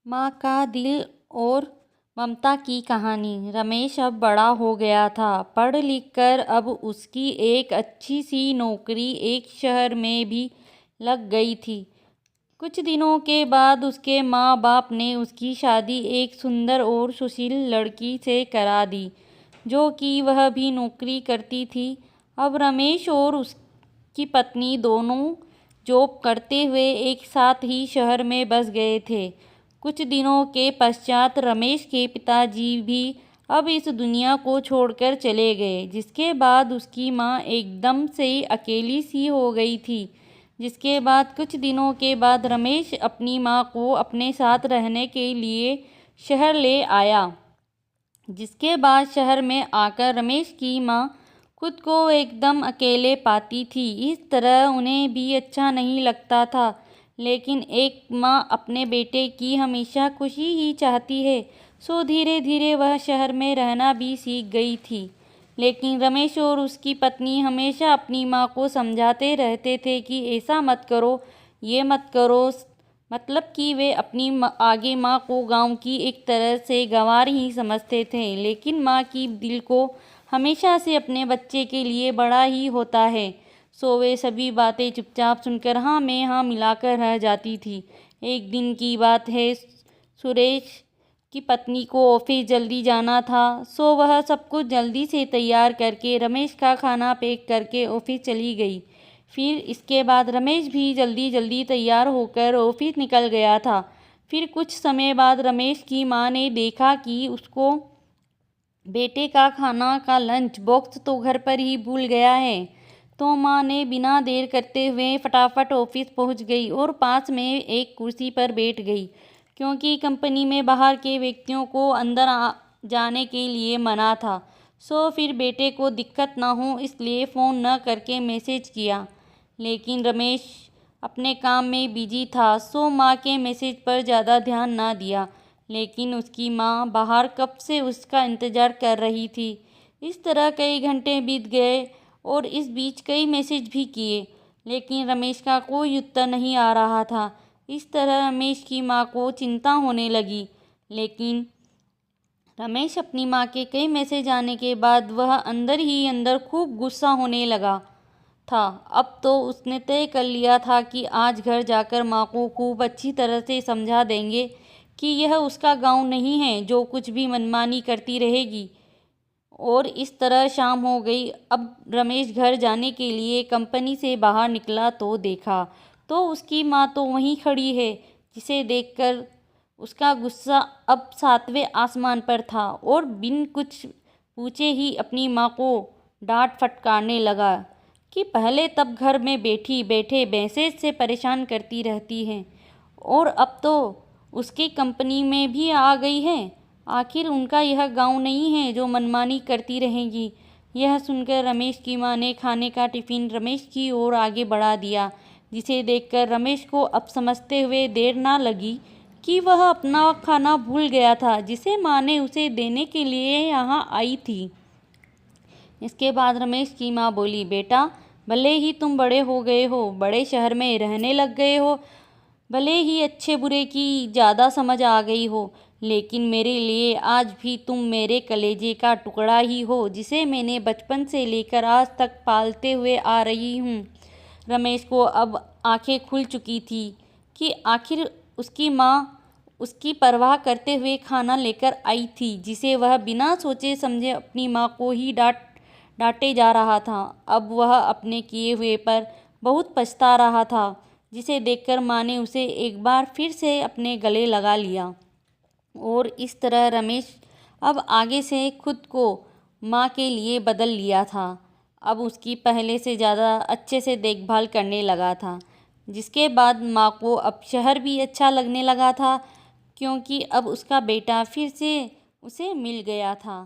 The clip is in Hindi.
माँ का दिल और ममता की कहानी। रमेश अब बड़ा हो गया था, पढ़ लिख कर अब उसकी एक अच्छी सी नौकरी एक शहर में भी लग गई थी। कुछ दिनों के बाद उसके माँ बाप ने उसकी शादी एक सुंदर और सुशील लड़की से करा दी, जो कि वह भी नौकरी करती थी। अब रमेश और उसकी पत्नी दोनों जॉब करते हुए एक साथ ही शहर में बस गए थे। कुछ दिनों के पश्चात रमेश के पिताजी भी अब इस दुनिया को छोड़कर चले गए, जिसके बाद उसकी माँ एकदम से अकेली सी हो गई थी। जिसके बाद कुछ दिनों के बाद रमेश अपनी माँ को अपने साथ रहने के लिए शहर ले आया। जिसके बाद शहर में आकर रमेश की माँ खुद को एकदम अकेले पाती थी। इस तरह उन्हें भी अच्छा नहीं लगता था, लेकिन एक माँ अपने बेटे की हमेशा खुशी ही चाहती है, सो धीरे धीरे वह शहर में रहना भी सीख गई थी। लेकिन रमेश और उसकी पत्नी हमेशा अपनी माँ को समझाते रहते थे कि ऐसा मत करो, ये मत करो। मतलब कि वे अपनी आगे माँ को गांव की एक तरह से गंवार ही समझते थे, लेकिन माँ की दिल को हमेशा से अपने बच्चे के लिए बड़ा ही होता है। सो वे सभी बातें चुपचाप सुनकर हाँ में हाँ मिलाकर रह जाती थी। एक दिन की बात है, सुरेश की पत्नी को ऑफिस जल्दी जाना था, सो वह सब कुछ जल्दी से तैयार करके रमेश का खाना पैक करके ऑफिस चली गई। फिर इसके बाद रमेश भी जल्दी जल्दी तैयार होकर ऑफिस निकल गया था। फिर कुछ समय बाद रमेश की माँ ने देखा कि उसको बेटे का खाना का लंच बॉक्स तो घर पर ही भूल गया है। तो माँ ने बिना देर करते हुए फटाफट ऑफिस पहुँच गई और पास में एक कुर्सी पर बैठ गई, क्योंकि कंपनी में बाहर के व्यक्तियों को अंदर जाने के लिए मना था। सो फिर बेटे को दिक्कत ना हो इसलिए फ़ोन न करके मैसेज किया। लेकिन रमेश अपने काम में बिजी था, सो माँ के मैसेज पर ज़्यादा ध्यान ना दिया। लेकिन उसकी माँ बाहर कब से उसका इंतज़ार कर रही थी। इस तरह कई घंटे बीत गए और इस बीच कई मैसेज भी किए, लेकिन रमेश का कोई उत्तर नहीं आ रहा था। इस तरह रमेश की माँ को चिंता होने लगी। लेकिन रमेश अपनी माँ के कई मैसेज आने के बाद वह अंदर ही अंदर खूब गुस्सा होने लगा था। अब तो उसने तय कर लिया था कि आज घर जाकर माँ को खूब अच्छी तरह से समझा देंगे कि यह उसका गांव नहीं है जो कुछ भी मनमानी करती रहेगी। और इस तरह शाम हो गई। अब रमेश घर जाने के लिए कंपनी से बाहर निकला तो देखा तो उसकी माँ तो वहीं खड़ी है, जिसे देखकर उसका गुस्सा अब 7वें आसमान पर था और बिन कुछ पूछे ही अपनी माँ को डांट फटकारने लगा कि पहले तब घर में बैठी बैठे मैसेज से परेशान करती रहती हैं और अब तो उसकी कंपनी में भी आ गई है। आखिर उनका यह गांव नहीं है जो मनमानी करती रहेगी। यह सुनकर रमेश की माँ ने खाने का टिफिन रमेश की ओर आगे बढ़ा दिया, जिसे देखकर रमेश को अब समझते हुए देर ना लगी कि वह अपना खाना भूल गया था, जिसे माँ ने उसे देने के लिए यहाँ आई थी। इसके बाद रमेश की माँ बोली, बेटा भले ही तुम बड़े हो गए हो, बड़े शहर में रहने लग गए हो, भले ही अच्छे बुरे की ज़्यादा समझ आ गई हो, लेकिन मेरे लिए आज भी तुम मेरे कलेजे का टुकड़ा ही हो, जिसे मैंने बचपन से लेकर आज तक पालते हुए आ रही हूँ। रमेश को अब आंखें खुल चुकी थी कि आखिर उसकी माँ उसकी परवाह करते हुए खाना लेकर आई थी, जिसे वह बिना सोचे समझे अपनी माँ को ही डांटे जा रहा था। अब वह अपने किए हुए पर बहुत पछता रहा था, जिसे देखकर माँ ने उसे एक बार फिर से अपने गले लगा लिया। और इस तरह रमेश अब आगे से खुद को माँ के लिए बदल लिया था। अब उसकी पहले से ज़्यादा अच्छे से देखभाल करने लगा था। जिसके बाद माँ को अब शहर भी अच्छा लगने लगा था, क्योंकि अब उसका बेटा फिर से उसे मिल गया था।